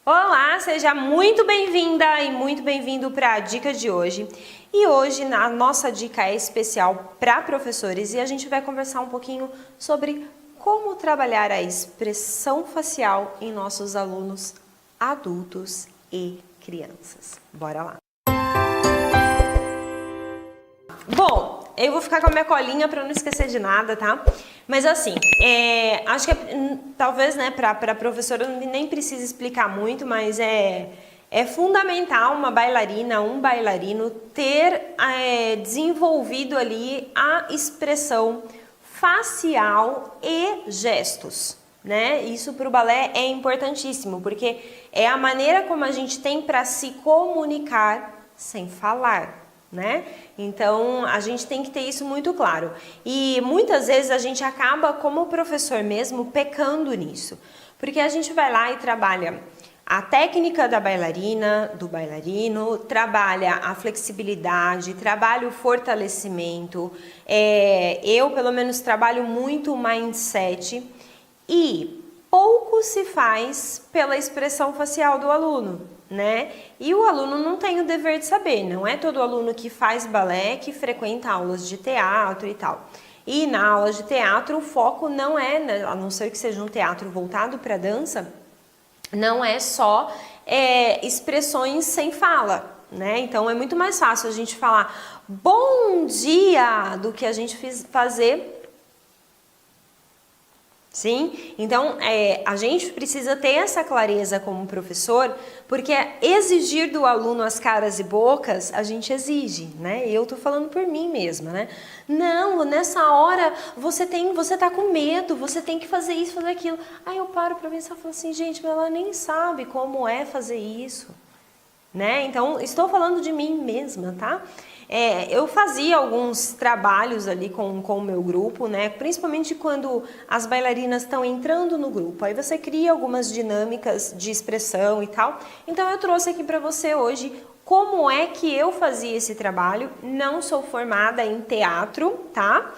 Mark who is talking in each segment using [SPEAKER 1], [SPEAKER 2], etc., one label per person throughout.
[SPEAKER 1] Olá, seja muito bem-vinda e muito bem-vindo para a dica de hoje. E hoje a nossa dica é especial para professores e a gente vai conversar um pouquinho sobre como trabalhar a expressão facial em nossos alunos adultos e crianças. Bora lá! Bom, eu vou ficar com a minha colinha para não esquecer de nada, tá? Mas assim, acho que talvez, né, para professora nem precisa explicar muito, mas é fundamental uma bailarina, um bailarino ter desenvolvido ali a expressão facial e gestos, né? Isso para o balé é importantíssimo, porque é a maneira como a gente tem para se comunicar sem falar, né? Então a gente tem que ter isso muito claro e muitas vezes a gente acaba como professor mesmo pecando nisso, porque a gente vai lá e trabalha a técnica da bailarina, do bailarino, trabalha a flexibilidade, trabalha o fortalecimento, eu pelo menos trabalho muito o mindset e pouco se faz pela expressão facial do aluno, né? E o aluno não tem o dever de saber, não é todo aluno que faz balé que frequenta aulas de teatro e tal. E na aula de teatro o foco não é, né, a não ser que seja um teatro voltado para dança, não é só expressões sem fala, né? Então é muito mais fácil a gente falar bom dia do que a gente fazer. Sim, então a gente precisa ter essa clareza como professor, porque exigir do aluno as caras e bocas, a gente exige, né? Eu tô falando por mim mesma, né? Não, nessa hora você tá com medo, você tem que fazer isso, fazer aquilo. Aí eu paro pra pensar e falo assim, gente, mas ela nem sabe como é fazer isso, né? Então, estou falando de mim mesma, tá? Eu fazia alguns trabalhos ali com o meu grupo, né? Principalmente quando as bailarinas estão entrando no grupo. Aí você cria algumas dinâmicas de expressão e tal. Então, eu trouxe aqui para você hoje como é que eu fazia esse trabalho. Não sou formada em teatro, tá?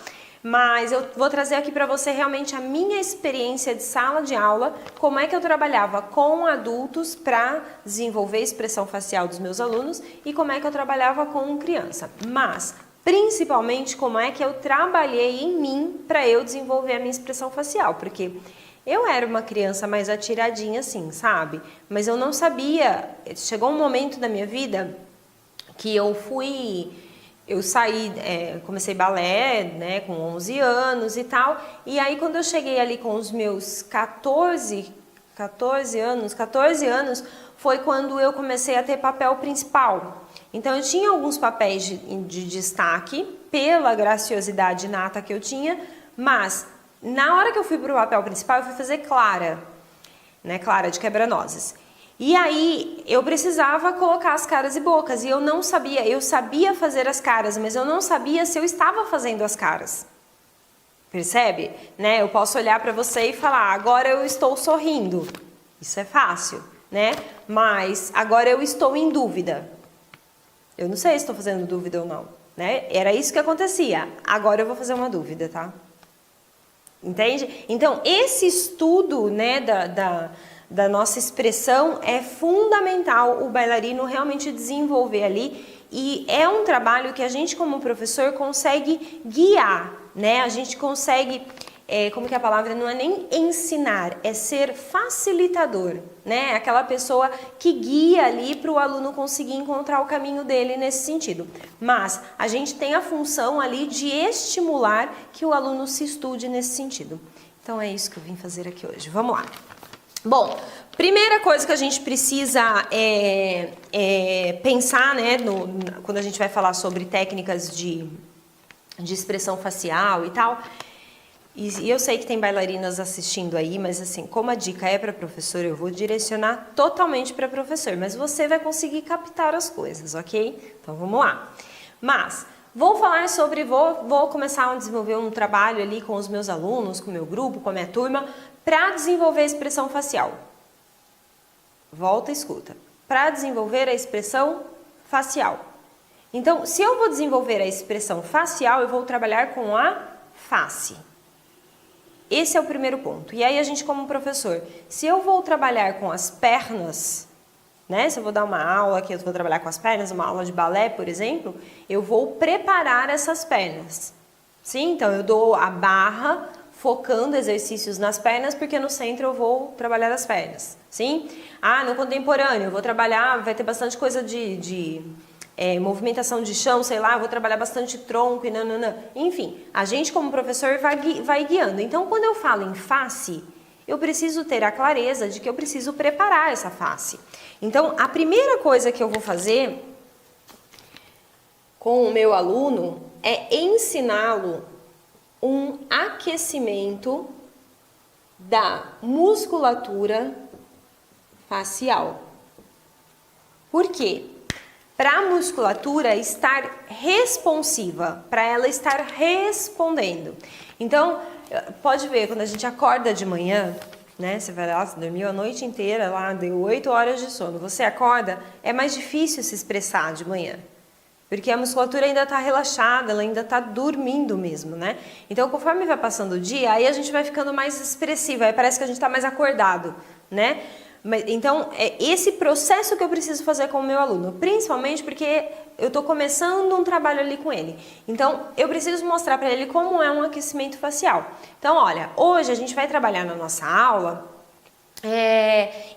[SPEAKER 1] Mas eu vou trazer aqui para você realmente a minha experiência de sala de aula, como é que eu trabalhava com adultos para desenvolver a expressão facial dos meus alunos e como é que eu trabalhava com criança. Mas, principalmente, como é que eu trabalhei em mim para eu desenvolver a minha expressão facial, porque eu era uma criança mais atiradinha assim, sabe? Mas eu não sabia, chegou um momento da minha vida que eu saí, comecei balé, né, com 11 anos e tal, e aí quando eu cheguei ali com os meus 14 anos, foi quando eu comecei a ter papel principal. Então eu tinha alguns papéis de destaque, pela graciosidade nata que eu tinha, mas na hora que eu fui para o papel principal, eu fui fazer Clara, né, Clara de Quebra-Nozes. E aí eu precisava colocar as caras e bocas e eu não sabia, eu sabia fazer as caras, mas eu não sabia se eu estava fazendo as caras. Percebe? Né? Eu posso olhar para você e falar, agora eu estou sorrindo. Isso é fácil, né? Mas agora eu estou em dúvida. Eu não sei se estou fazendo dúvida ou não, né? Era isso que acontecia. Agora eu vou fazer uma dúvida, tá? Entende? Então, esse estudo, né, da nossa expressão é fundamental o bailarino realmente desenvolver ali e é um trabalho que a gente como professor consegue guiar, né? A gente consegue, como que a palavra não é nem ensinar, é ser facilitador, né? Aquela pessoa que guia ali para o aluno conseguir encontrar o caminho dele nesse sentido. Mas a gente tem a função ali de estimular que o aluno se estude nesse sentido. Então é isso que eu vim fazer aqui hoje. Vamos lá. Bom, primeira coisa que a gente precisa pensar, né, quando a gente vai falar sobre técnicas de expressão facial e tal, e eu sei que tem bailarinas assistindo aí, mas assim, como a dica é para professor, eu vou direcionar totalmente para professor, mas você vai conseguir captar as coisas, ok? Então vamos lá. Mas vou falar sobre, vou começar a desenvolver um trabalho ali com os meus alunos, com o meu grupo, com a minha turma, para desenvolver a expressão facial. Volta e escuta. Para desenvolver a expressão facial. Então, se eu vou desenvolver a expressão facial, eu vou trabalhar com a face. Esse é o primeiro ponto. E aí a gente como professor, se eu vou trabalhar com as pernas, né? Se eu vou dar uma aula que eu vou trabalhar com as pernas, uma aula de balé, por exemplo, eu vou preparar essas pernas. Sim, então eu dou a barra focando exercícios nas pernas, porque no centro eu vou trabalhar as pernas. Sim? Ah, no contemporâneo eu vou trabalhar, vai ter bastante coisa de movimentação de chão, sei lá, eu vou trabalhar bastante tronco e nananã. Enfim, a gente como professor vai guiando. Então, quando eu falo em face, eu preciso ter a clareza de que eu preciso preparar essa face. Então, a primeira coisa que eu vou fazer com o meu aluno é ensiná-lo um aquecimento da musculatura facial. Por quê? Para a musculatura estar responsiva, para ela estar respondendo. Então, pode ver, quando a gente acorda de manhã, né? Você vai lá, você dormiu a noite inteira, lá deu 8 horas de sono. Você acorda, é mais difícil se expressar de manhã. Porque a musculatura ainda está relaxada, ela ainda está dormindo mesmo, né? Então, conforme vai passando o dia, aí a gente vai ficando mais expressiva, aí parece que a gente está mais acordado, né? Então, é esse processo que eu preciso fazer com o meu aluno, principalmente porque eu estou começando um trabalho ali com ele. Então, eu preciso mostrar para ele como é um aquecimento facial. Então, olha, hoje a gente vai trabalhar na nossa aula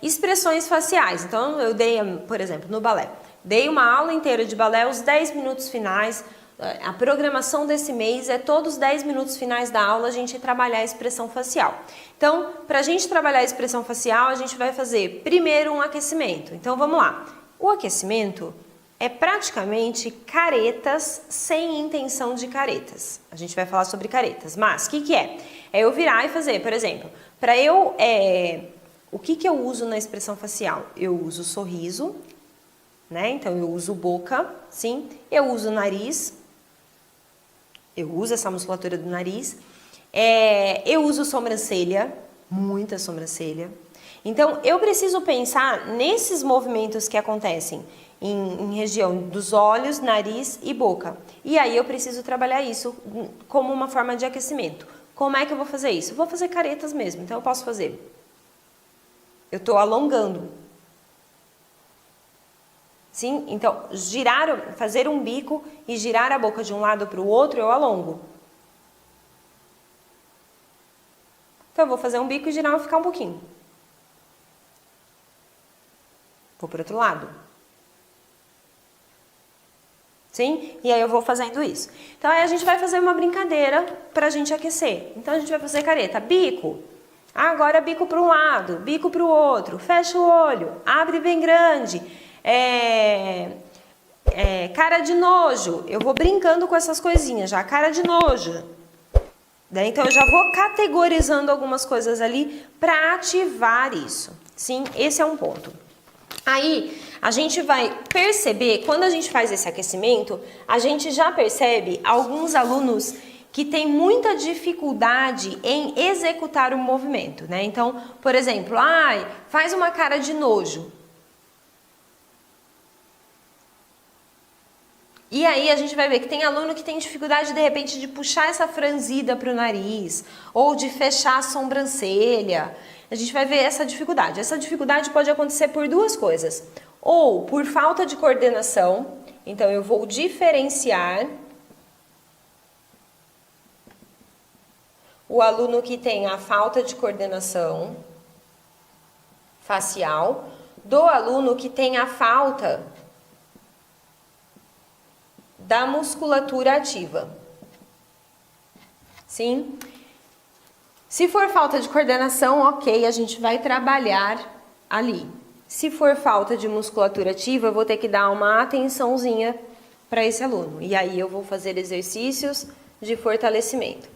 [SPEAKER 1] expressões faciais. Então, eu dei, por exemplo, no balé, dei uma aula inteira de balé, os 10 minutos finais. A programação desse mês é todos os 10 minutos finais da aula a gente trabalhar a expressão facial. Então, para a gente trabalhar a expressão facial, a gente vai fazer primeiro um aquecimento. Então, vamos lá. O aquecimento é praticamente caretas sem intenção de caretas. A gente vai falar sobre caretas, mas o que é? É eu virar e fazer, por exemplo, para eu... o que eu uso na expressão facial? Eu uso sorriso, né? Então, eu uso boca, sim. Eu uso nariz. Eu uso essa musculatura do nariz. Eu uso sobrancelha, muita sobrancelha. Então, eu preciso pensar nesses movimentos que acontecem em região dos olhos, nariz e boca. E aí, eu preciso trabalhar isso como uma forma de aquecimento. Como é que eu vou fazer isso? Eu vou fazer caretas mesmo. Então, eu posso fazer. Eu estou alongando. Sim? Então, fazer um bico e girar a boca de um lado para o outro, eu alongo. Então, eu vou fazer um bico e girar e ficar um pouquinho. Vou para o outro lado. Sim? E aí eu vou fazendo isso. Então, aí a gente vai fazer uma brincadeira para a gente aquecer. Então, a gente vai fazer careta. Bico. Agora, bico para um lado, bico para o outro. Fecha o olho. Abre bem grande. Cara de nojo. Eu vou brincando com essas coisinhas já. Cara de nojo. Então, eu já vou categorizando algumas coisas ali para ativar isso. Sim, esse é um ponto. Aí, a gente vai perceber, quando a gente faz esse aquecimento, a gente já percebe alguns alunos que têm muita dificuldade em executar o movimento, né? Então, por exemplo, faz uma cara de nojo. E aí a gente vai ver que tem aluno que tem dificuldade, de repente, de puxar essa franzida para o nariz, ou de fechar a sobrancelha. A gente vai ver essa dificuldade. Essa dificuldade pode acontecer por duas coisas. Ou por falta de coordenação, então eu vou diferenciar o aluno que tem a falta de coordenação facial do aluno que tem a falta da musculatura ativa. Sim? Se for falta de coordenação, ok, a gente vai trabalhar ali. Se for falta de musculatura ativa, eu vou ter que dar uma atençãozinha para esse aluno. E aí eu vou fazer exercícios de fortalecimento.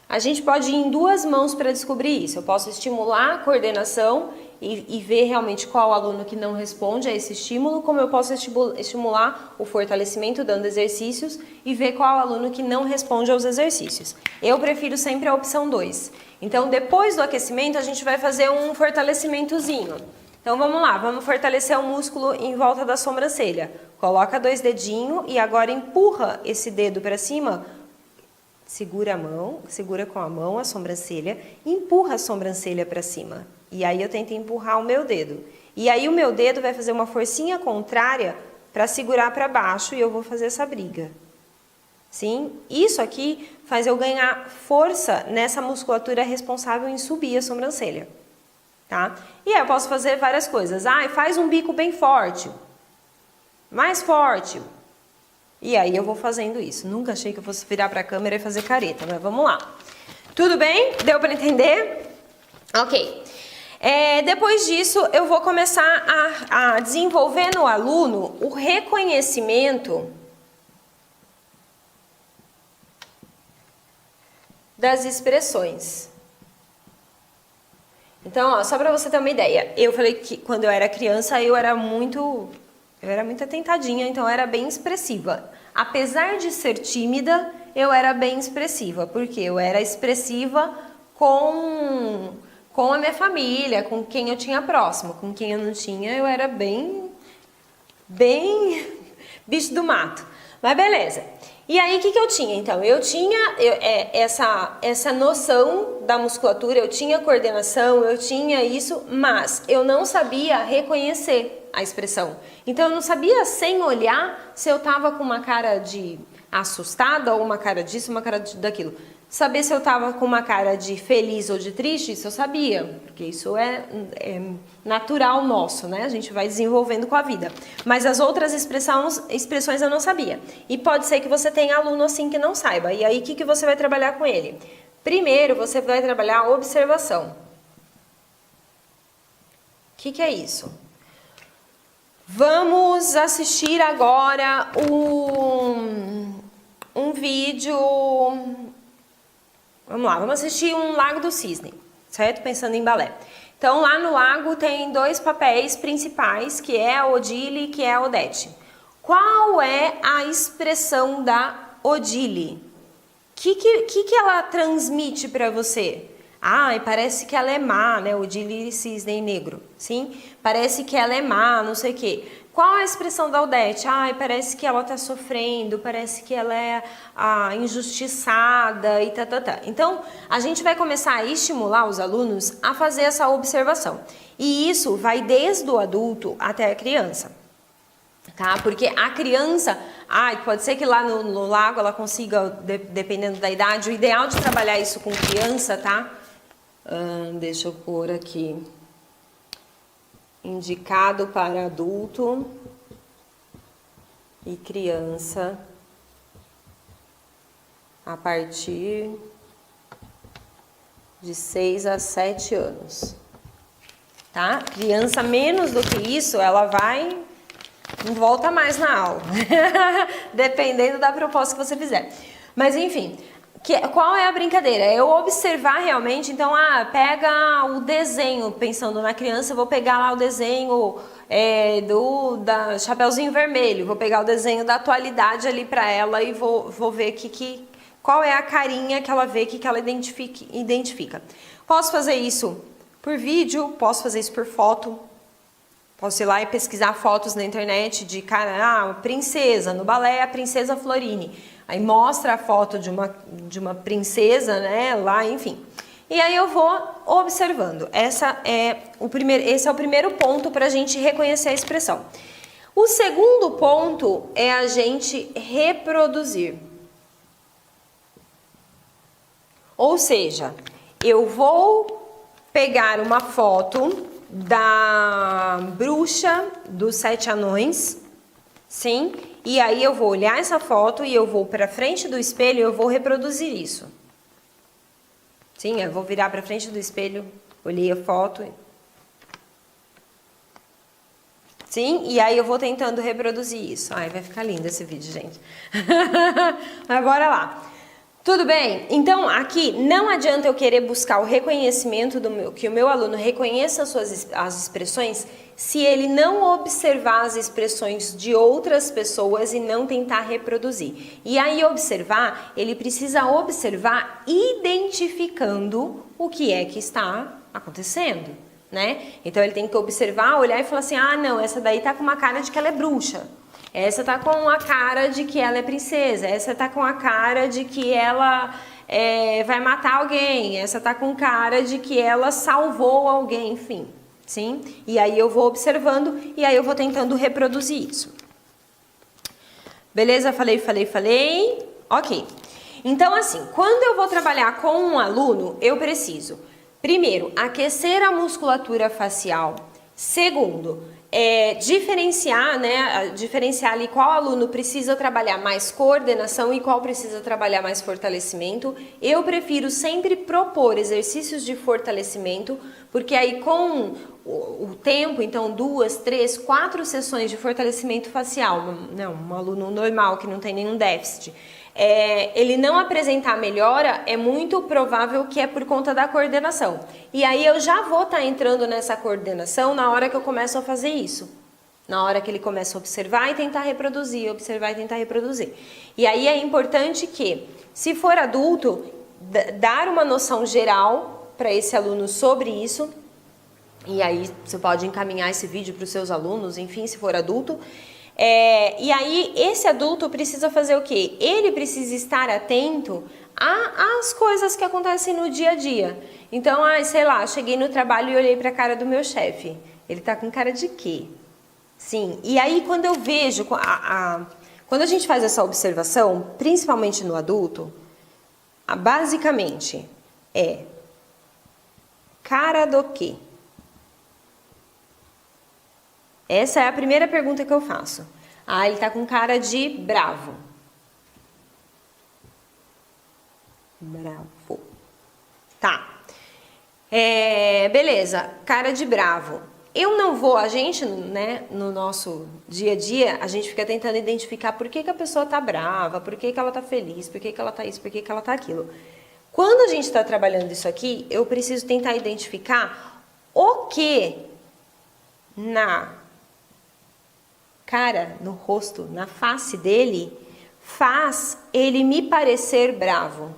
[SPEAKER 1] A gente pode ir em duas mãos para descobrir isso. Eu posso estimular a coordenação e ver realmente qual aluno que não responde a esse estímulo, como eu posso estimular o fortalecimento dando exercícios e ver qual aluno que não responde aos exercícios. Eu prefiro sempre a opção 2. Então, depois do aquecimento, a gente vai fazer um fortalecimentozinho. Então, vamos lá, vamos fortalecer o músculo em volta da sobrancelha. Coloca 2 dedinhos e agora empurra esse dedo para cima, segura com a mão a sobrancelha, empurra a sobrancelha para cima. E aí eu tento empurrar o meu dedo. E aí o meu dedo vai fazer uma forcinha contrária para segurar para baixo e eu vou fazer essa briga. Sim? Isso aqui faz eu ganhar força nessa musculatura responsável em subir a sobrancelha. Tá? E aí eu posso fazer várias coisas. Faz um bico bem forte. Mais forte. E aí eu vou fazendo isso. Nunca achei que eu fosse virar para a câmera e fazer careta, mas vamos lá. Tudo bem? Deu para entender? Ok. Depois disso, eu vou começar a desenvolver no aluno o reconhecimento das expressões. Então, ó, só para você ter uma ideia, eu falei que quando eu era criança eu era muito atentadinha, então eu era bem expressiva. Apesar de ser tímida, eu era bem expressiva, porque eu era expressiva com a minha família, com quem eu tinha próximo, com quem eu não tinha, eu era bem bicho do mato. Mas beleza. E aí, o que eu tinha? Então, eu tinha essa noção da musculatura, eu tinha coordenação, eu tinha isso, mas eu não sabia reconhecer a expressão. Então, eu não sabia, sem olhar, se eu tava com uma cara de assustada, ou uma cara disso, uma cara daquilo. Saber se eu tava com uma cara de feliz ou de triste, isso eu sabia, porque isso é natural nosso, né? A gente vai desenvolvendo com a vida. Mas as outras expressões eu não sabia. E pode ser que você tenha aluno assim que não saiba. E aí, o que você vai trabalhar com ele? Primeiro, você vai trabalhar a observação. O que é isso? Vamos assistir agora um vídeo... Vamos lá, vamos assistir um Lago do Cisne, certo? Pensando em balé. Então, lá no lago tem dois papéis principais, que é a Odile e que é a Odete. Qual é a expressão da Odile? O que ela transmite para você? Parece que ela é má, né? Odile Cisne Negro, sim? Parece que ela é má, não sei o quê. Qual é a expressão da Odete? Parece que ela está sofrendo, parece que ela é injustiçada e tá. Então, a gente vai começar a estimular os alunos a fazer essa observação. E isso vai desde o adulto até a criança. Tá? Porque a criança, pode ser que lá no lago ela consiga, dependendo da idade, o ideal de trabalhar isso com criança, tá? Deixa eu pôr aqui. Indicado para adulto e criança a partir de 6 a 7 anos. Tá? Criança menos do que isso, ela não volta mais na aula. Dependendo da proposta que você fizer. Mas enfim... Qual é a brincadeira? Eu observar realmente, então, pega o desenho, pensando na criança, eu vou pegar lá o desenho da Chapeuzinho Vermelho, vou pegar o desenho da atualidade ali para ela e vou ver qual é a carinha que ela vê, que ela identifica. Posso fazer isso por vídeo, posso fazer isso por foto, posso ir lá e pesquisar fotos na internet de princesa, no balé a princesa Florine. Aí mostra a foto de uma princesa, né, lá, enfim. E aí eu vou observando. Esse é o primeiro ponto para a gente reconhecer a expressão. O segundo ponto é a gente reproduzir. Ou seja, eu vou pegar uma foto da bruxa dos 7 anões, sim? E aí eu vou olhar essa foto e eu vou para frente do espelho e eu vou reproduzir isso. Sim, eu vou virar para frente do espelho, olhei a foto. Sim, e aí eu vou tentando reproduzir isso. Vai ficar lindo esse vídeo, gente. Mas bora lá. Tudo bem? Então, aqui não adianta eu querer buscar o reconhecimento que o meu aluno reconheça as expressões se ele não observar as expressões de outras pessoas e não tentar reproduzir. E aí observar, ele precisa observar identificando o que é que está acontecendo, né? Então ele tem que observar, olhar e falar assim, não, essa daí tá com uma cara de que ela é bruxa. essa tá com a cara de que ela é princesa, essa tá com a cara de que ela vai matar alguém, essa tá com cara de que ela salvou alguém, enfim, sim? E aí eu vou observando e aí eu vou tentando reproduzir isso. Beleza? Falei. Ok. Então, assim, quando eu vou trabalhar com um aluno, eu preciso, primeiro, aquecer a musculatura facial. Segundo, diferenciar, né? Diferenciar ali qual aluno precisa trabalhar mais coordenação e qual precisa trabalhar mais fortalecimento. Eu prefiro sempre propor exercícios de fortalecimento, porque aí com o tempo, então 2, 3, 4 sessões de fortalecimento facial, um aluno normal que não tem nenhum déficit, ele não apresentar melhora, é muito provável que é por conta da coordenação. E aí eu já vou estar entrando nessa coordenação na hora que eu começo a fazer isso. Na hora que ele começa a observar e tentar reproduzir, observar e tentar reproduzir. E aí é importante que, se for adulto, dar uma noção geral para esse aluno sobre isso. E aí você pode encaminhar esse vídeo para os seus alunos, enfim, se for adulto. E aí esse adulto precisa fazer o quê? Ele precisa estar atento às coisas que acontecem no dia a dia. Então, sei lá, cheguei no trabalho e olhei para a cara do meu chefe. Ele tá com cara de quê? Sim, e aí quando eu vejo, quando a gente faz essa observação, principalmente no adulto, basicamente cara do quê? Essa é a primeira pergunta que eu faço. Ele tá com cara de bravo. Bravo. Tá. Beleza, cara de bravo. Eu não vou, a gente, né, no nosso dia a dia, a gente fica tentando identificar por que a pessoa tá brava, por que ela tá feliz, por que ela tá isso, por que ela tá aquilo. Quando a gente está trabalhando isso aqui, eu preciso tentar identificar o que na cara, no rosto, na face dele, faz ele me parecer bravo.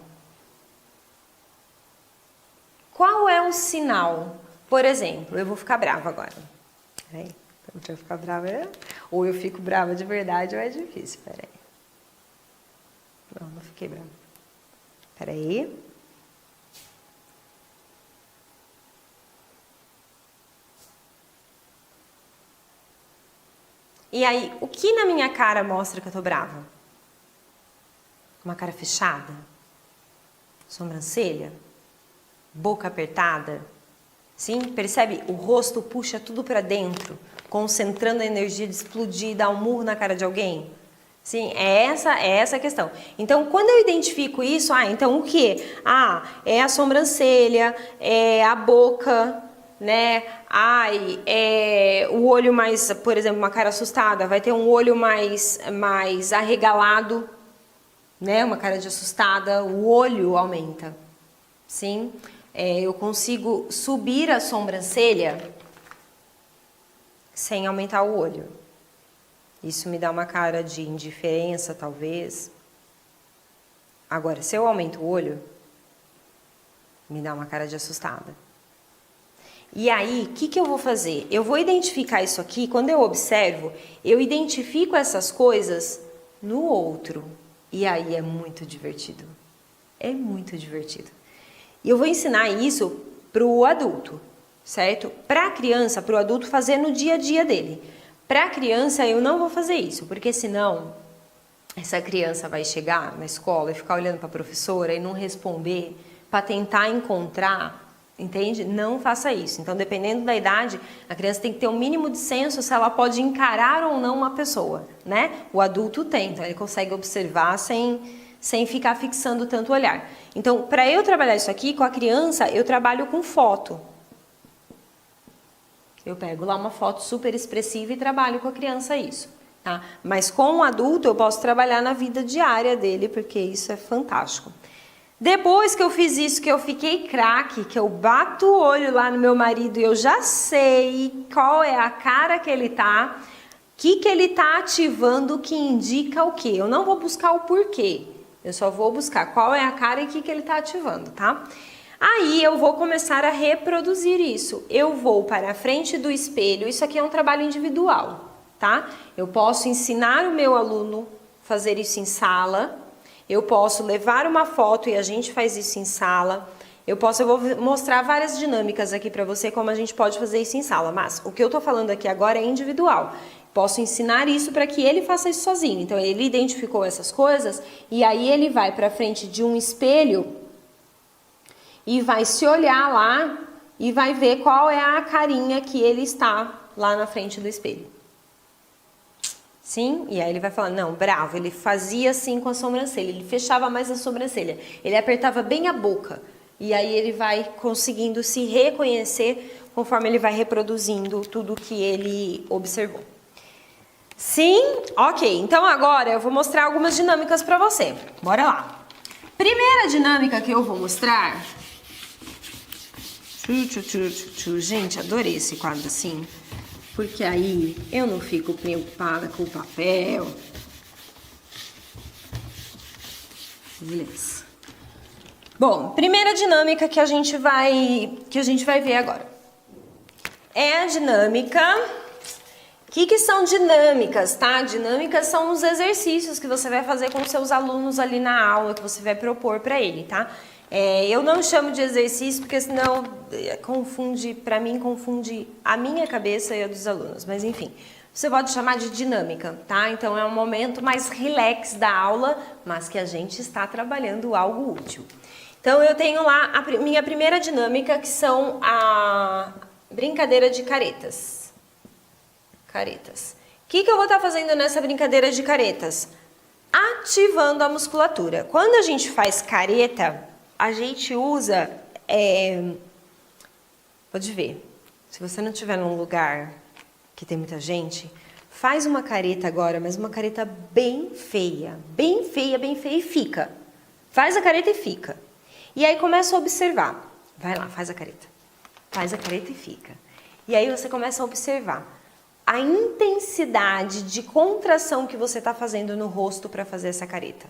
[SPEAKER 1] Qual é o sinal? Por exemplo, eu vou ficar brava agora. Peraí, eu vou ficar brava, ou eu fico brava de verdade ou é difícil, peraí. Não fiquei brava. Peraí. E aí, o que na minha cara mostra que eu tô brava? Uma cara fechada? Sobrancelha? Boca apertada? Sim? Percebe? O rosto puxa tudo pra dentro, concentrando a energia de explodir e dar um murro na cara de alguém? Sim, é essa a questão. Então, quando eu identifico isso, então o que? É a sobrancelha, é a boca, né? O olho mais, por exemplo, uma cara assustada, vai ter um olho mais arregalado, né? Uma cara de assustada, o olho aumenta, sim? Eu consigo subir a sobrancelha sem aumentar o olho. Isso me dá uma cara de indiferença, talvez. Agora, se eu aumento o olho, me dá uma cara de assustada. E aí, o que eu vou fazer? Eu vou identificar isso aqui, quando eu observo, eu identifico essas coisas no outro. E aí é muito divertido. É muito divertido. E eu vou ensinar isso para o adulto, certo? Para a criança, para o adulto fazer no dia a dia dele. Para a criança, eu não vou fazer isso, porque senão essa criança vai chegar na escola e ficar olhando para a professora e não responder para tentar encontrar, entende? Não faça isso. Então, dependendo da idade, a criança tem que ter um mínimo de senso se ela pode encarar ou não uma pessoa, né? O adulto tem, então ele consegue observar sem ficar fixando tanto olhar. Então, para eu trabalhar isso aqui com a criança, eu trabalho com foto. Eu pego lá uma foto super expressiva e trabalho com a criança isso, tá? Mas com o adulto eu posso trabalhar na vida diária dele, porque isso é fantástico. Depois que eu fiz isso, que eu fiquei craque, que eu bato o olho lá no meu marido e eu já sei qual é a cara que ele tá, que ele tá ativando, que indica o quê? Eu não vou buscar o porquê, eu só vou buscar qual é a cara e que ele tá ativando, tá? Aí eu vou começar a reproduzir isso. Eu vou para a frente do espelho, isso aqui é um trabalho individual, tá? Eu posso ensinar o meu aluno a fazer isso em sala, eu posso levar uma foto e a gente faz isso em sala, eu vou mostrar várias dinâmicas aqui para você como a gente pode fazer isso em sala, mas o que eu tô falando aqui agora é individual. Posso ensinar isso para que ele faça isso sozinho. Então, ele identificou essas coisas e aí ele vai para frente de um espelho e vai se olhar lá e vai ver qual é a carinha que ele está lá na frente do espelho. Sim? E aí ele vai falar, não, bravo, ele fazia assim com a sobrancelha, ele fechava mais a sobrancelha, ele apertava bem a boca. E aí ele vai conseguindo se reconhecer conforme ele vai reproduzindo tudo que ele observou. Sim? Ok, então agora eu vou mostrar algumas dinâmicas para você. Bora lá. Primeira dinâmica que eu vou mostrar... Gente, adorei esse quadro assim, porque aí eu não fico preocupada com o papel. Beleza. Bom, primeira dinâmica que a gente vai ver agora. É a dinâmica... O que são dinâmicas, tá? Dinâmicas são os exercícios que você vai fazer com os seus alunos ali na aula, que você vai propor para ele, tá? Eu não chamo de exercício porque senão confunde, para mim, confunde a minha cabeça e a dos alunos, mas enfim. Você pode chamar de dinâmica, tá? Então é um momento mais relax da aula, mas que a gente está trabalhando algo útil. Então eu tenho lá a minha primeira dinâmica, que são a brincadeira de caretas. Caretas. O que eu vou estar fazendo nessa brincadeira de caretas? Ativando a musculatura. Quando a gente faz careta, a gente usa... Pode ver. Se você não estiver num lugar que tem muita gente, faz uma careta agora, mas uma careta bem feia. Bem feia e fica. Faz a careta e fica. E aí começa a observar. Vai lá, faz a careta. Faz a careta e fica. E aí você começa a observar a intensidade de contração que você está fazendo no rosto para fazer essa careta.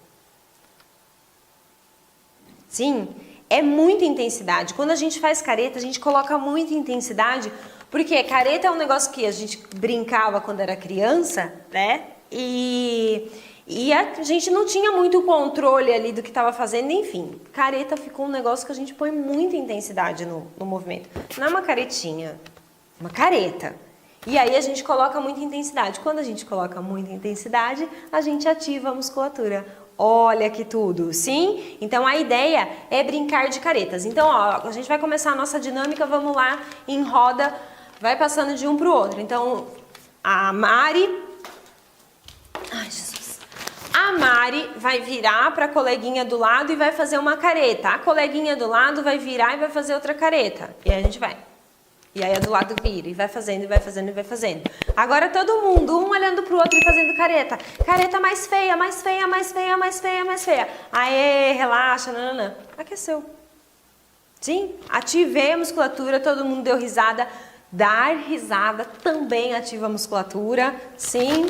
[SPEAKER 1] Sim, é muita intensidade. Quando a gente faz careta, a gente coloca muita intensidade, porque careta é um negócio que a gente brincava quando era criança, né? E a gente não tinha muito controle ali do que estava fazendo, enfim. Careta ficou um negócio que a gente põe muita intensidade no movimento. Não é uma caretinha, é uma careta. E aí a gente coloca muita intensidade. Quando a gente coloca muita intensidade, a gente ativa a musculatura. Olha que tudo, sim? Então a ideia é brincar de caretas. Então, ó, a gente vai começar a nossa dinâmica, vamos lá, em roda, vai passando de um para o outro. Então, a Mari... Ai, Jesus. A Mari vai virar para a coleguinha do lado e vai fazer uma careta. A coleguinha do lado vai virar e vai fazer outra careta. E aí a gente vai. E aí a do lado vira, e vai fazendo, e vai fazendo, e vai fazendo. Agora todo mundo, um olhando pro outro e fazendo careta. Careta mais feia, mais feia, mais feia, mais feia, mais feia. Aê, relaxa, nananã. Aqueceu. Sim? Ativei a musculatura, todo mundo deu risada. Dar risada também ativa a musculatura. Sim?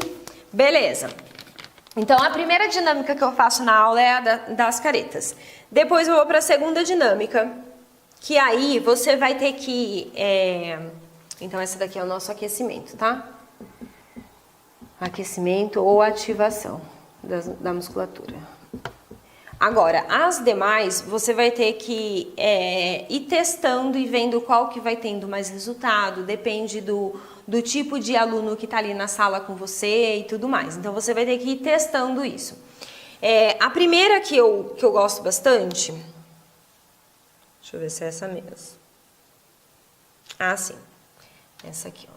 [SPEAKER 1] Beleza. Então a primeira dinâmica que eu faço na aula é a das caretas. Depois eu vou para a segunda dinâmica, que aí você vai ter que... Então, essa daqui é o nosso aquecimento, tá? Aquecimento ou ativação da musculatura. Agora, as demais, você vai ter que ir testando e vendo qual que vai tendo mais resultado. Depende do tipo de aluno que está ali na sala com você e tudo mais. Então, você vai ter que ir testando isso. A primeira que eu gosto bastante... Deixa eu ver se é essa mesmo. Ah, sim. Essa aqui, ó.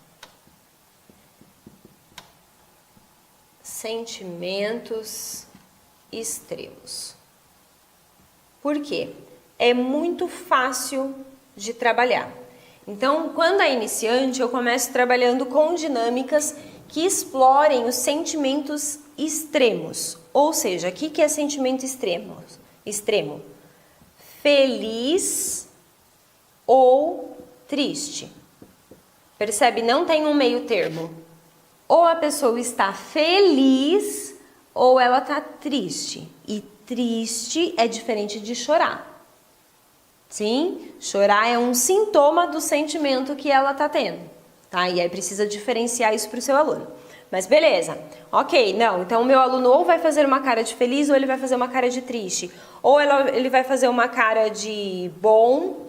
[SPEAKER 1] Sentimentos extremos. Por quê? É muito fácil de trabalhar. Então, quando é iniciante, eu começo trabalhando com dinâmicas que explorem os sentimentos extremos. Ou seja, o que é sentimento extremo? Feliz ou triste. Percebe? Não tem um meio termo. Ou a pessoa está feliz ou ela está triste. E triste é diferente de chorar. Sim? Chorar é um sintoma do sentimento que ela está tendo. Tá? E aí precisa diferenciar isso para o seu aluno. Mas beleza, ok, não, então o meu aluno ou vai fazer uma cara de feliz ou ele vai fazer uma cara de triste. Ou ele vai fazer uma cara de bom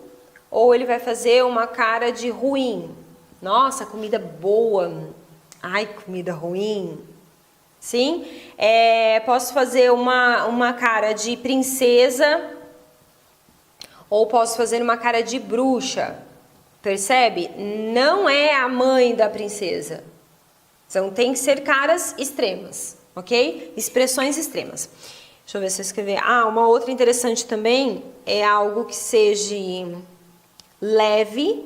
[SPEAKER 1] ou ele vai fazer uma cara de ruim. Nossa, comida boa, ai, comida ruim. Sim? Posso fazer uma cara de princesa ou posso fazer uma cara de bruxa. Percebe? Não é a mãe da princesa. Então tem que ser caras extremas, ok? Expressões extremas. Deixa eu ver se eu escrever. Uma outra interessante também é algo que seja leve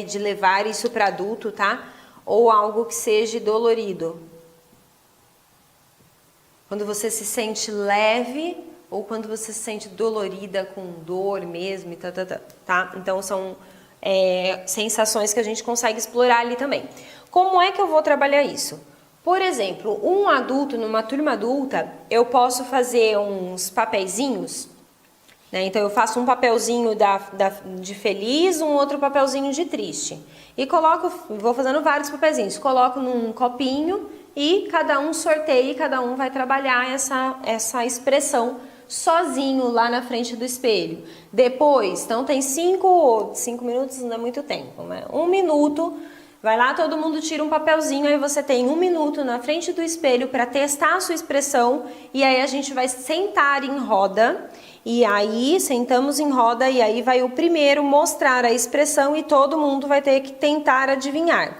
[SPEAKER 1] de levar isso para adulto, tá? Ou algo que seja dolorido. Quando você se sente leve ou quando você se sente dolorida, com dor mesmo, tá? Então são sensações que a gente consegue explorar ali também. Como é que eu vou trabalhar isso? Por exemplo, um adulto, numa turma adulta, eu posso fazer uns papeizinhos, né? Então eu faço um papelzinho de feliz, um outro papelzinho de triste. E vou fazendo vários papeizinhos, coloco num copinho e cada um sorteia e cada um vai trabalhar essa expressão sozinho lá na frente do espelho. Depois, então tem 5 minutos, não é muito tempo, né? 1 minuto, vai lá, todo mundo tira um papelzinho, aí você tem 1 minuto na frente do espelho para testar a sua expressão e aí a gente vai sentar em roda e aí sentamos em roda e aí vai o primeiro mostrar a expressão e todo mundo vai ter que tentar adivinhar.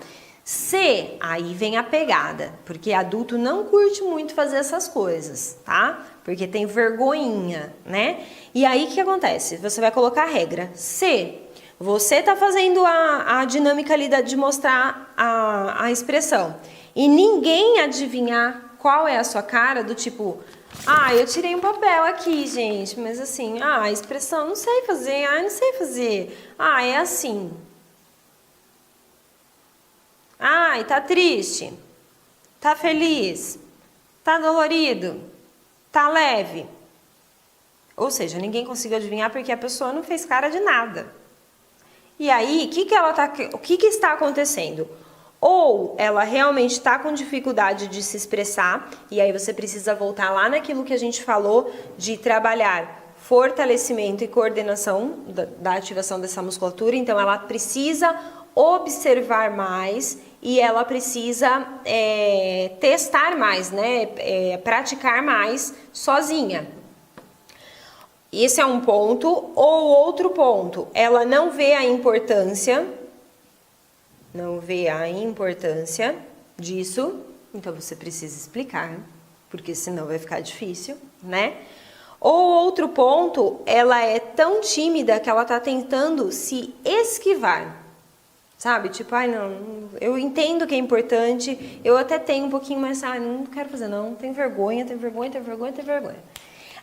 [SPEAKER 1] Aí vem a pegada, porque adulto não curte muito fazer essas coisas, tá? Porque tem vergonhinha, né? E aí o que acontece? Você vai colocar a regra. Se você tá fazendo a dinâmica ali de mostrar a expressão e ninguém adivinhar qual é a sua cara, do tipo, eu tirei um papel aqui, gente, mas assim, a expressão, não sei fazer, não sei fazer. É assim. Tá triste, tá feliz, tá dolorido, tá leve. Ou seja, ninguém conseguiu adivinhar porque a pessoa não fez cara de nada. E aí, o que está acontecendo? Ou ela realmente está com dificuldade de se expressar, e aí você precisa voltar lá naquilo que a gente falou de trabalhar fortalecimento e coordenação da ativação dessa musculatura. Então, ela precisa observar mais e ela precisa testar mais, né? Praticar mais sozinha. Esse é um ponto. Ou outro ponto, ela não vê a importância disso, então você precisa explicar, porque senão vai ficar difícil, né? Ou outro ponto, ela é tão tímida que ela tá tentando se esquivar. Sabe? Tipo, não, eu entendo que é importante, eu até tenho um pouquinho, mas não quero fazer não, tenho vergonha.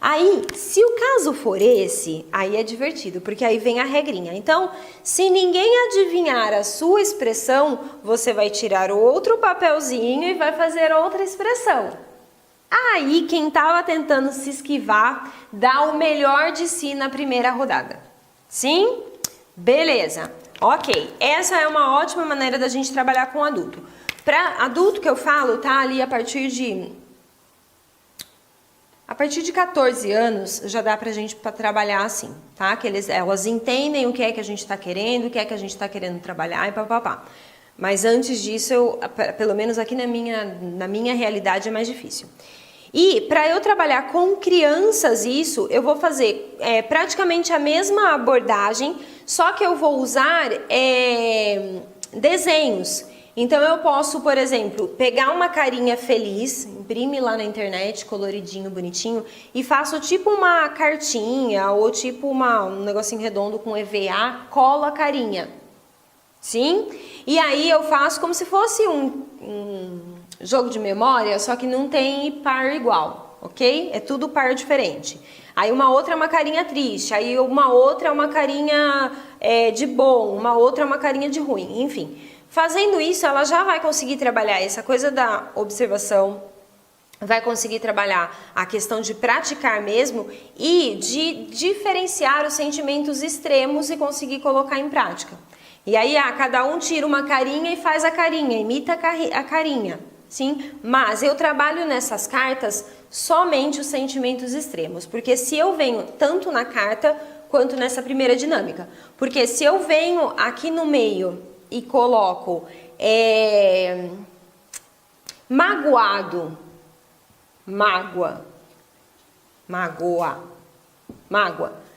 [SPEAKER 1] Aí, se o caso for esse, aí é divertido, porque aí vem a regrinha. Então, se ninguém adivinhar a sua expressão, você vai tirar outro papelzinho e vai fazer outra expressão. Aí, quem estava tentando se esquivar, dá o melhor de si na primeira rodada. Sim? Beleza. Ok, essa é uma ótima maneira da gente trabalhar com adulto. Para adulto que eu falo, tá ali a partir de 14 anos já dá pra gente trabalhar assim, tá? Que elas entendem o que é que a gente tá querendo, o que é que a gente tá querendo trabalhar e papapá. Mas antes disso, pelo menos aqui na minha realidade é mais difícil. E para eu trabalhar com crianças isso, eu vou fazer praticamente a mesma abordagem, só que eu vou usar desenhos. Então eu posso, por exemplo, pegar uma carinha feliz, imprime lá na internet, coloridinho, bonitinho, e faço tipo uma cartinha ou tipo um negocinho redondo com EVA, colo a carinha. Sim? E aí eu faço como se fosse um jogo de memória, só que não tem par igual, ok? É tudo par diferente. Aí uma outra é uma carinha triste, aí uma outra é uma carinha de bom, uma outra é uma carinha de ruim, enfim. Fazendo isso, ela já vai conseguir trabalhar essa coisa da observação, vai conseguir trabalhar a questão de praticar mesmo e de diferenciar os sentimentos extremos e conseguir colocar em prática. E aí, cada um tira uma carinha e faz a carinha, imita a carinha, sim? Mas eu trabalho nessas cartas somente os sentimentos extremos, porque se eu venho tanto na carta quanto nessa primeira dinâmica, porque se eu venho aqui no meio e coloco magoado, mágoa,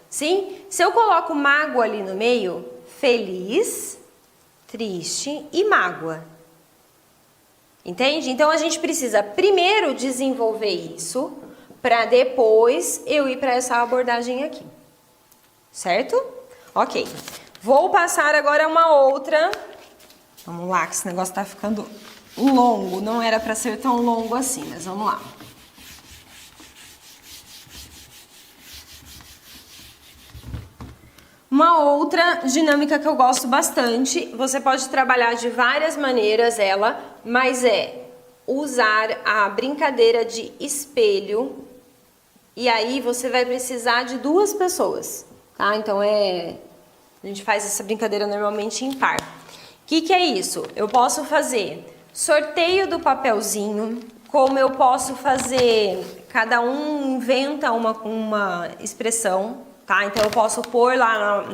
[SPEAKER 1] sim? Se eu coloco mágoa ali no meio, feliz, triste e mágoa. Entende? Então a gente precisa primeiro desenvolver isso para depois eu ir para essa abordagem aqui. Certo? Ok. Vou passar agora uma outra. Vamos lá, que esse negócio tá ficando longo. Não era para ser tão longo assim, mas vamos lá. Uma outra dinâmica que eu gosto bastante, você pode trabalhar de várias maneiras ela, mas é usar a brincadeira de espelho, e aí você vai precisar de 2 pessoas, tá? Então a gente faz essa brincadeira normalmente em par. O que é isso? Eu posso fazer sorteio do papelzinho, como eu posso fazer, cada um inventa uma expressão, tá? Então eu posso pôr lá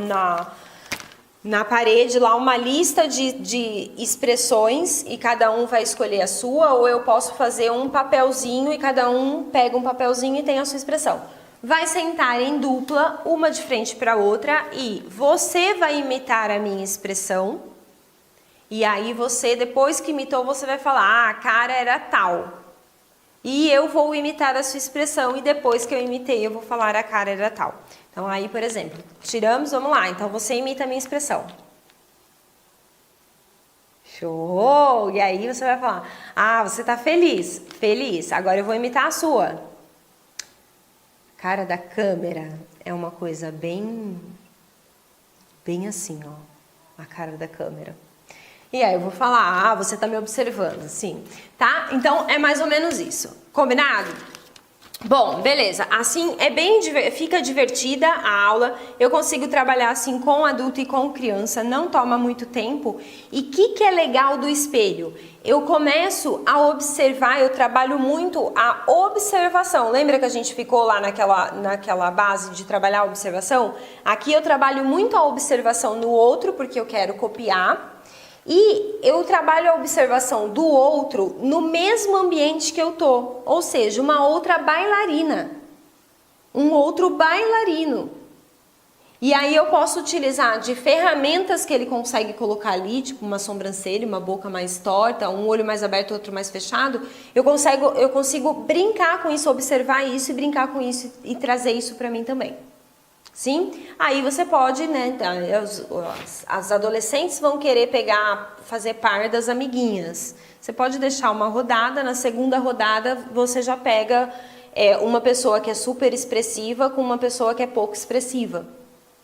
[SPEAKER 1] na parede lá uma lista de expressões e cada um vai escolher a sua, ou eu posso fazer um papelzinho e cada um pega um papelzinho e tem a sua expressão. Vai sentar em dupla, uma de frente para a outra, e você vai imitar a minha expressão, e aí você, depois que imitou, você vai falar, a cara era tal. E eu vou imitar a sua expressão, e depois que eu imitei, eu vou falar a cara era tal. Então aí, por exemplo, tiramos, vamos lá. Então você imita a minha expressão. Show! E aí você vai falar, você tá feliz? Feliz. Agora eu vou imitar a sua. Cara da câmera é uma coisa bem assim, ó. A cara da câmera. E aí eu vou falar, você tá me observando, assim, tá? Então é mais ou menos isso. Combinado? Bom, beleza. Assim fica divertida a aula. Eu consigo trabalhar assim com adulto e com criança, não toma muito tempo. E o que é legal do espelho? Eu começo a observar, eu trabalho muito a observação. Lembra que a gente ficou lá naquela base de trabalhar a observação? Aqui eu trabalho muito a observação no outro, porque eu quero copiar. E eu trabalho a observação do outro no mesmo ambiente que eu tô, ou seja, uma outra bailarina, um outro bailarino. E aí eu posso utilizar de ferramentas que ele consegue colocar ali, tipo uma sobrancelha, uma boca mais torta, um olho mais aberto, outro mais fechado. Eu consigo brincar com isso, observar isso e brincar com isso e trazer isso para mim também. Sim? Aí você pode, né, as adolescentes vão querer fazer par das amiguinhas. Você pode deixar uma rodada, na segunda rodada você já pega uma pessoa que é super expressiva com uma pessoa que é pouco expressiva,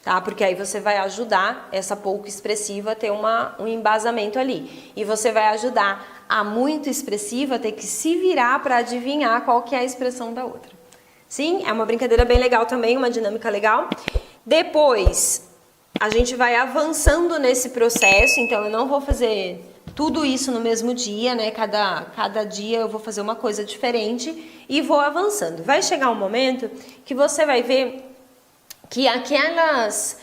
[SPEAKER 1] tá? Porque aí você vai ajudar essa pouco expressiva a ter um embasamento ali. E você vai ajudar a muito expressiva a ter que se virar para adivinhar qual que é a expressão da outra. Sim, é uma brincadeira bem legal também, uma dinâmica legal. Depois, a gente vai avançando nesse processo, então eu não vou fazer tudo isso no mesmo dia, né? Cada dia eu vou fazer uma coisa diferente e vou avançando. Vai chegar um momento que você vai ver que aquelas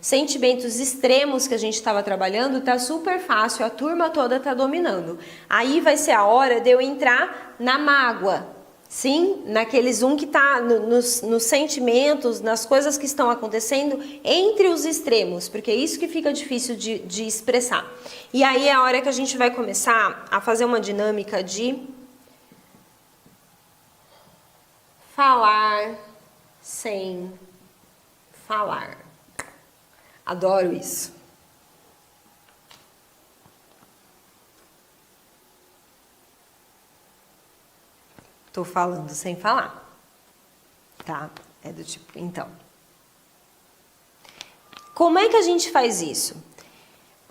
[SPEAKER 1] sentimentos extremos que a gente estava trabalhando tá super fácil, a turma toda tá dominando. Aí vai ser a hora de eu entrar na mágoa. Sim, naquele zoom que está nos sentimentos, nas coisas que estão acontecendo entre os extremos, porque é isso que fica difícil de expressar. E aí é a hora que a gente vai começar a fazer uma dinâmica de falar sem falar. Adoro isso. Tô falando sem falar, tá? É do tipo, então. Como é que a gente faz isso?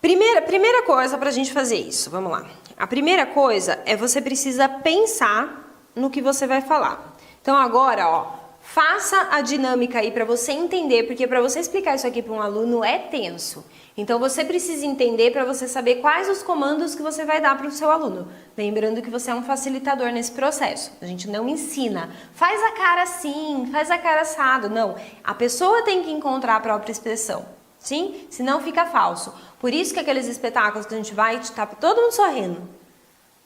[SPEAKER 1] Primeira coisa pra gente fazer isso, vamos lá. A primeira coisa é você precisa pensar no que você vai falar. Então agora, ó, Faça a dinâmica aí para você entender, porque para você explicar isso aqui para um aluno é tenso. Então você precisa entender para você saber quais os comandos que você vai dar para o seu aluno. Lembrando que você é um facilitador nesse processo. A gente não ensina, faz a cara assim, faz a cara assado. Não, a pessoa tem que encontrar a própria expressão. Sim? Senão fica falso. Por isso que aqueles espetáculos que a gente vai, tá todo mundo sorrindo.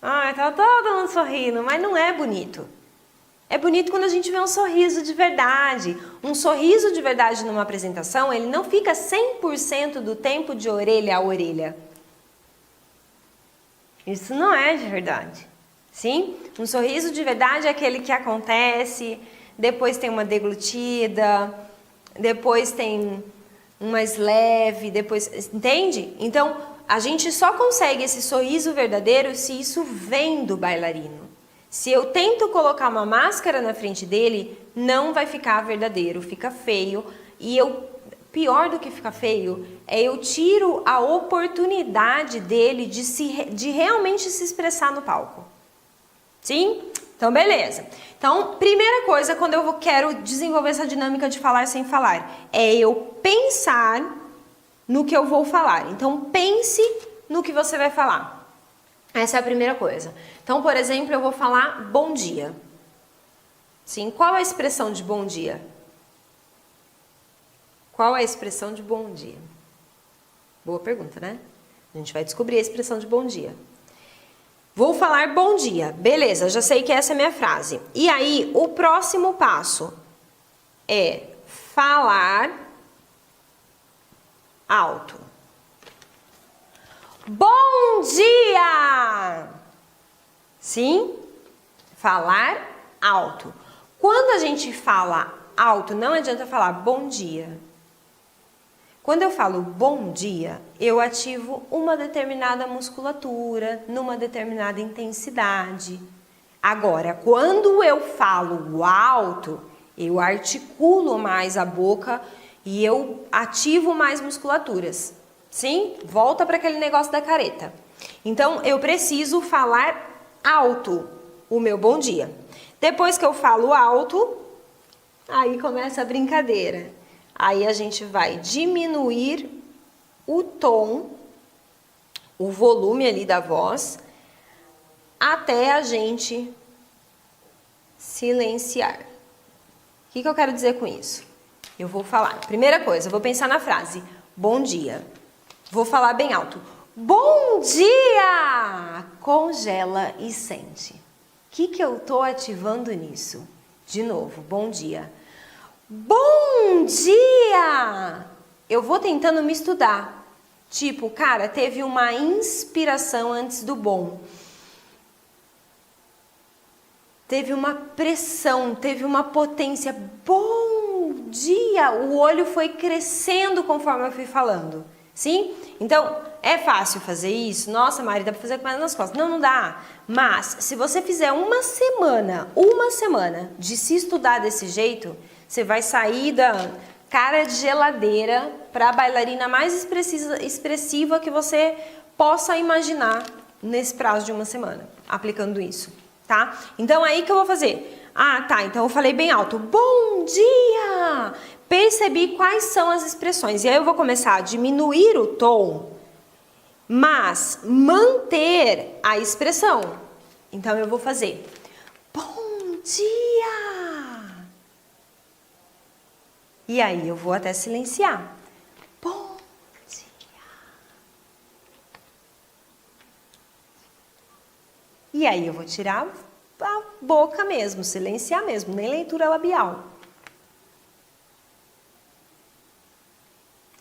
[SPEAKER 1] Ai, tá todo mundo sorrindo, mas não é bonito. É bonito quando a gente vê um sorriso de verdade. Um sorriso de verdade numa apresentação, ele não fica 100% do tempo de orelha a orelha. Isso não é de verdade. Sim? Um sorriso de verdade é aquele que acontece, depois tem uma deglutida, depois tem um mais leve, depois... Entende? Então, a gente só consegue esse sorriso verdadeiro se isso vem do bailarino. Se eu tento colocar uma máscara na frente dele, não vai ficar verdadeiro, fica feio. E pior do que ficar feio, eu tiro a oportunidade dele de realmente se expressar no palco. Sim? Então, beleza. Então, primeira coisa, quando eu quero desenvolver essa dinâmica de falar sem falar, é eu pensar no que eu vou falar. Então, pense no que você vai falar. Essa é a primeira coisa. Então, por exemplo, eu vou falar bom dia. Sim, qual é a expressão de bom dia? Qual é a expressão de bom dia? Boa pergunta, né? A gente vai descobrir a expressão de bom dia. Vou falar bom dia. Beleza, já sei que essa é a minha frase. E aí, o próximo passo é falar alto. Bom dia! Sim? Falar alto. Quando a gente fala alto, não adianta falar bom dia. Quando eu falo bom dia, eu ativo uma determinada musculatura, numa determinada intensidade. Agora, quando eu falo alto, eu articulo mais a boca e eu ativo mais musculaturas. Sim? Volta para aquele negócio da careta. Então, eu preciso falar alto o meu bom dia. Depois que eu falo alto, aí começa a brincadeira. Aí a gente vai diminuir o tom, o volume ali da voz, até a gente silenciar. O que eu quero dizer com isso? Eu vou falar, primeira coisa, eu vou pensar na frase, bom dia. Vou falar bem alto. Bom dia! Congela e sente. O que eu tô ativando nisso? De novo, bom dia. Bom dia! Eu vou tentando me estudar. Tipo, cara, teve uma inspiração antes do bom. Teve uma pressão, teve uma potência. Bom dia! O olho foi crescendo conforme eu fui falando. Sim? Então, é fácil fazer isso? Nossa, Mari, dá pra fazer com nas costas. Não, não dá. Mas, se você fizer uma semana de se estudar desse jeito, você vai sair da cara de geladeira para a bailarina mais expressiva que você possa imaginar nesse prazo de uma semana, aplicando isso, tá? Então, aí que eu vou fazer? Ah, tá, então eu falei bem alto. Bom dia! Percebi quais são as expressões. E aí eu vou começar a diminuir o tom, mas manter a expressão. Então eu vou fazer bom dia! E aí eu vou até silenciar. Bom dia! E aí eu vou tirar a boca mesmo, silenciar mesmo, nem leitura labial.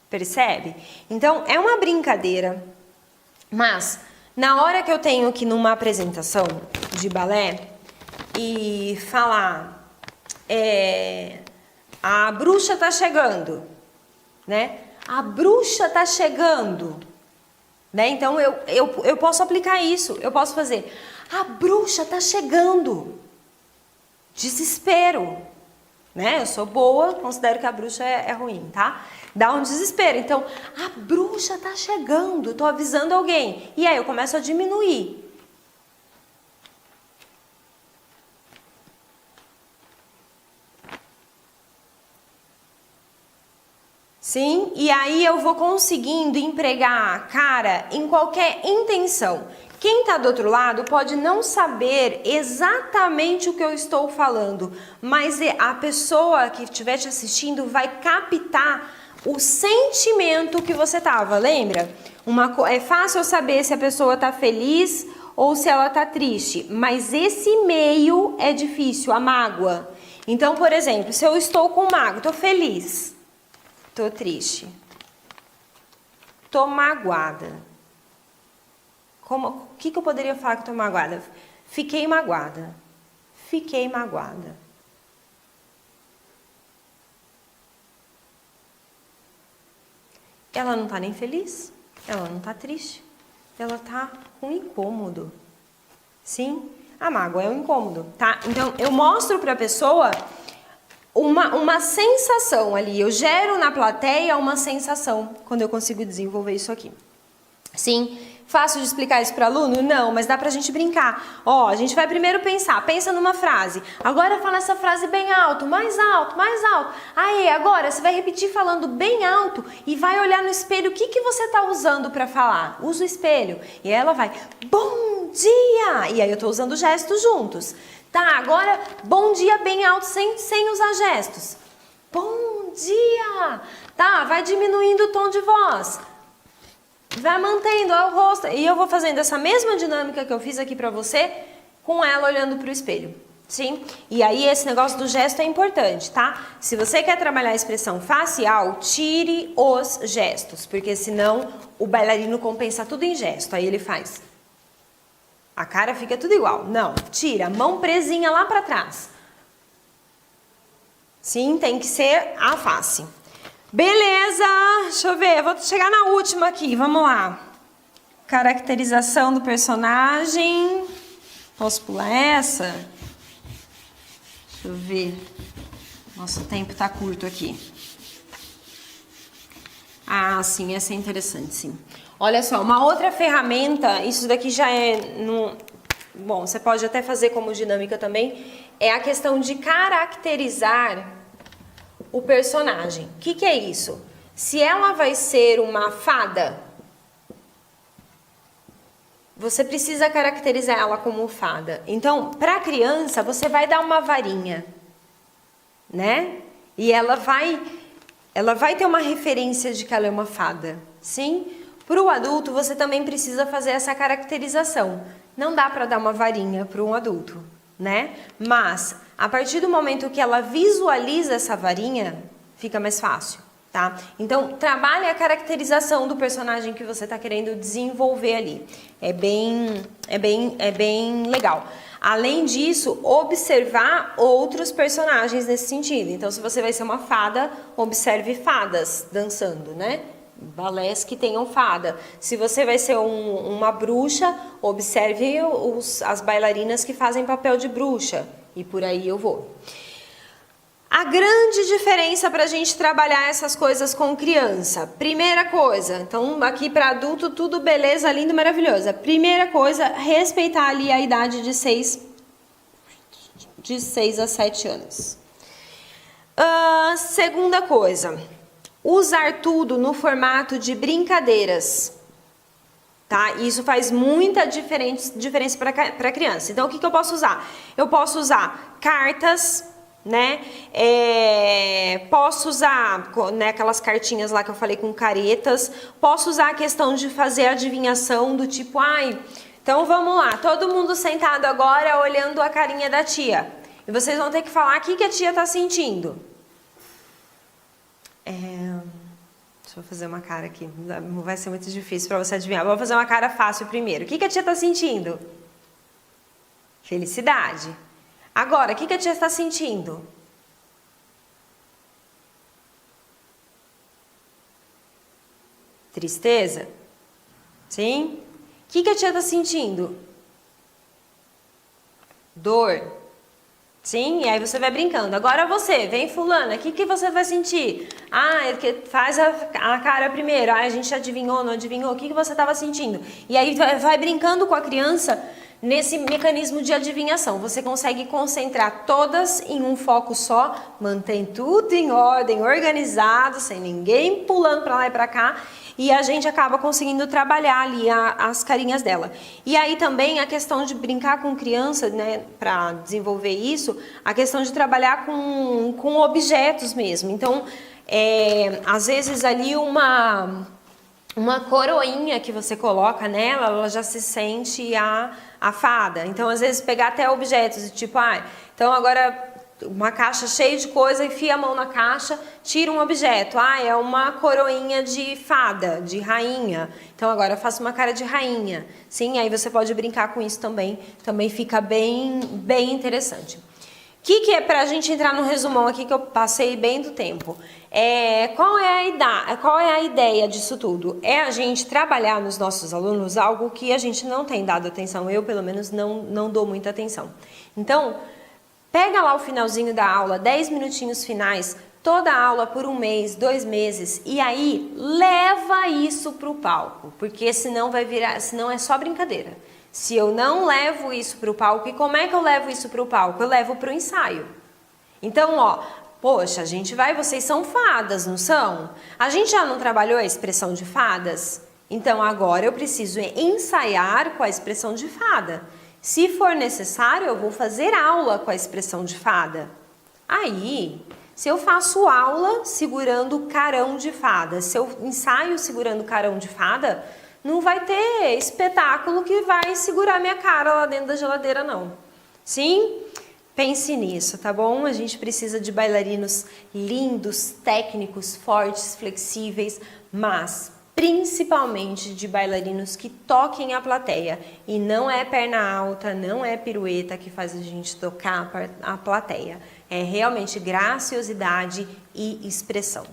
[SPEAKER 1] Percebe? Então, é uma brincadeira, mas na hora que eu tenho que ir numa apresentação de balé e falar a bruxa tá chegando, né? A bruxa tá chegando, né? Então, eu posso aplicar isso, eu posso fazer a bruxa tá chegando. Desespero, né? Eu sou boa, considero que a bruxa é ruim, tá? Dá um desespero. Então, a bruxa tá chegando, tô avisando alguém. E aí eu começo a diminuir. Sim? E aí eu vou conseguindo empregar a cara em qualquer intenção. Quem está do outro lado pode não saber exatamente o que eu estou falando, mas a pessoa que estiver te assistindo vai captar o sentimento que você tava, lembra? É fácil eu saber se a pessoa está feliz ou se ela está triste, mas esse meio é difícil, a mágoa. Então, por exemplo, se eu estou com mágoa, estou feliz, estou triste, estou magoada. O que eu poderia falar que estou magoada? Fiquei magoada. Fiquei magoada. Ela não está nem feliz. Ela não está triste. Ela está com incômodo. Sim? A mágoa é um incômodo, tá? Então, eu mostro para a pessoa uma sensação ali. Eu gero na plateia uma sensação quando eu consigo desenvolver isso aqui. Sim? Fácil de explicar isso para aluno? Não, mas dá pra gente brincar. Ó, a gente vai primeiro pensa numa frase. Agora fala essa frase bem alto, mais alto, mais alto. Aí, agora você vai repetir falando bem alto e vai olhar no espelho o que você tá usando para falar. Usa o espelho. E ela vai, bom dia! E aí eu tô usando gestos juntos. Tá, agora bom dia bem alto sem usar gestos. Bom dia! Tá, vai diminuindo o tom de voz. Vai mantendo o rosto. E eu vou fazendo essa mesma dinâmica que eu fiz aqui pra você, com ela olhando pro espelho. Sim? E aí esse negócio do gesto é importante, tá? Se você quer trabalhar a expressão facial, tire os gestos. Porque senão o bailarino compensa tudo em gesto. Aí ele faz. A cara fica tudo igual. Não, tira. Mão presinha lá pra trás. Sim, tem que ser a face. Beleza, deixa eu ver, vou chegar na última aqui, vamos lá. Caracterização do personagem. Posso pular essa? Deixa eu ver. Nosso tempo tá curto aqui. Ah, sim, essa é interessante, sim. Olha só, uma outra ferramenta, isso daqui já é... Bom, você pode até fazer como dinâmica também, é a questão de caracterizar o personagem. O que é isso? Se ela vai ser uma fada, você precisa caracterizar ela como fada. Então, para a criança, você vai dar uma varinha, né? E ela vai ter uma referência de que ela é uma fada, sim? Para o adulto, você também precisa fazer essa caracterização. Não dá para dar uma varinha para um adulto, né? Mas a partir do momento que ela visualiza essa varinha, fica mais fácil, tá? Então, trabalhe a caracterização do personagem que você está querendo desenvolver ali. É bem legal. Além disso, observar outros personagens nesse sentido. Então, se você vai ser uma fada, observe fadas dançando, né? Balés que tenham fada. Se você vai ser uma bruxa, observe as bailarinas que fazem papel de bruxa. E por aí eu vou. A grande diferença para a gente trabalhar essas coisas com criança. Primeira coisa, então aqui para adulto tudo beleza, lindo, maravilhosa. Primeira coisa, respeitar ali a idade de 6 a 7 anos. Segunda coisa, usar tudo no formato de brincadeiras. Tá? Isso faz muita diferença para a criança. Então, o que eu posso usar? Eu posso usar cartas, né? Posso usar, né, aquelas cartinhas lá que eu falei com caretas. Posso usar a questão de fazer adivinhação do tipo, então vamos lá, todo mundo sentado agora olhando a carinha da tia. E vocês vão ter que falar o que a tia tá sentindo. Deixa eu fazer uma cara aqui, não vai ser muito difícil para você adivinhar. Vou fazer uma cara fácil primeiro. O que a tia está sentindo? Felicidade. Agora, o que a tia está sentindo? Tristeza? Sim? O que a tia está sentindo? Dor? Sim, e aí você vai brincando. Agora você, vem fulana, o que você vai sentir? Faz a cara primeiro. A gente adivinhou, não adivinhou? O que você estava sentindo? E aí vai brincando com a criança, nesse mecanismo de adivinhação. Você consegue concentrar todas em um foco só, mantém tudo em ordem, organizado, sem ninguém pulando para lá e para cá, e a gente acaba conseguindo trabalhar ali as carinhas dela. E aí também a questão de brincar com criança, né, para desenvolver isso, a questão de trabalhar com objetos mesmo. Então, às vezes ali uma coroinha que você coloca nela, ela já se sente a fada. Então, às vezes, pegar até objetos, tipo, então agora uma caixa cheia de coisa, enfia a mão na caixa, tira um objeto. É uma coroinha de fada, de rainha. Então, agora eu faço uma cara de rainha. Sim, aí você pode brincar com isso também. Também fica bem interessante. O que é pra gente entrar no resumão aqui, que eu passei bem do tempo? Qual é a ideia disso tudo? É a gente trabalhar nos nossos alunos algo que a gente não tem dado atenção. Eu, pelo menos, não dou muita atenção. Então, pega lá o finalzinho da aula, 10 minutinhos finais, toda a aula por 1 mês, 2 meses, e aí leva isso para o palco, porque senão senão é só brincadeira. Se eu não levo isso para o palco, e como é que eu levo isso para o palco? Eu levo para o ensaio. Então, poxa, vocês são fadas, não são? A gente já não trabalhou a expressão de fadas? Então agora eu preciso ensaiar com a expressão de fada. Se for necessário, eu vou fazer aula com a expressão de fada. Aí, se eu faço aula segurando carão de fada, se eu ensaio segurando carão de fada, não vai ter espetáculo que vai segurar minha cara lá dentro da geladeira, não. Sim? Pense nisso, tá bom? A gente precisa de bailarinos lindos, técnicos, fortes, flexíveis, mas principalmente de bailarinos que toquem a plateia. E não é perna alta, não é pirueta que faz a gente tocar a plateia. É realmente graciosidade e expressão.